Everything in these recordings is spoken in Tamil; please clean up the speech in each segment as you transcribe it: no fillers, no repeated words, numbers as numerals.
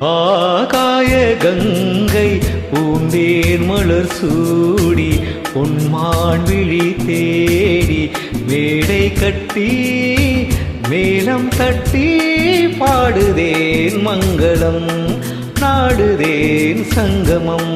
ஆகாய கங்கை பூந்தேன் மலர் சூடி பொன்மான் விழி தேடி மேடை கட்டி மேலம் தட்டி பாடுதேன் மங்களம் நாடுதேன் சங்கமம்.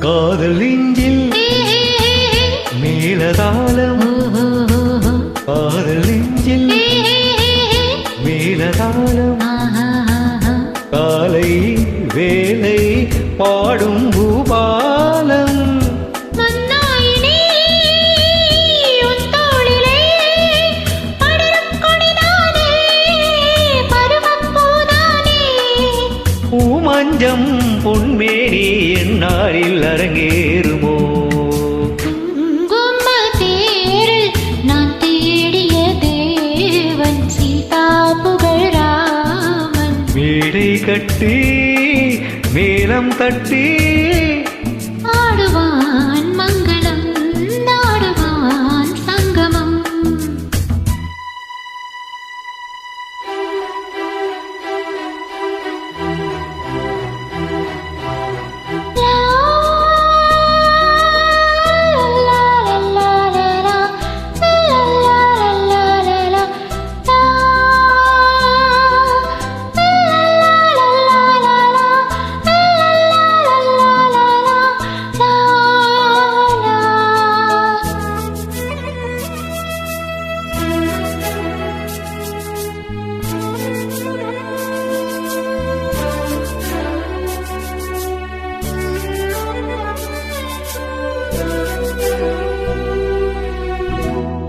காதல் நெஞ்சில் மேலதாளம் காதல் நெஞ்சில் மேலதாளம் காலை வேலை பாடும் பூபாலம் பூமஞ்சம் பொன்மேனி என்னாரில் அரங்கேறுமோ. தேரில் நான் தேடிய தேவன் சீதா புகழ் ராமன் மேடை கட்டி மேலம் தட்டி ஆடுவான் மங்களம் நாடுவான் சங்கமம்.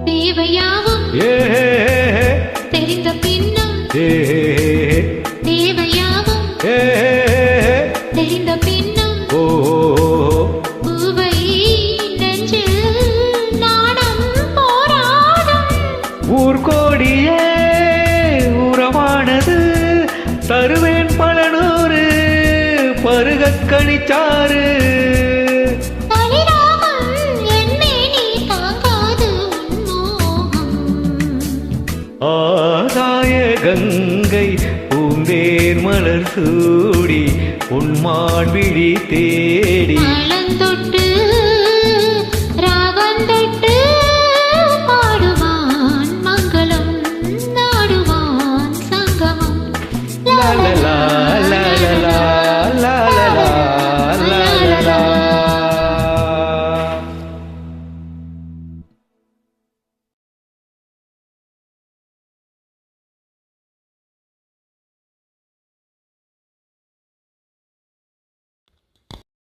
தேவையாவும் தெரிந்த பின்னும் தேவையாவும் தெரிந்த பின்னும் பூவை நெஞ்சில் நாணம் போராடும். ஊர்கோடியே உறவானது தருவேன் பலனூறு பருகக் கணிச்சாறு. ஆகாய கங்கை பூந்தேன் மலர் சூடி உன்மான் விழி தேடி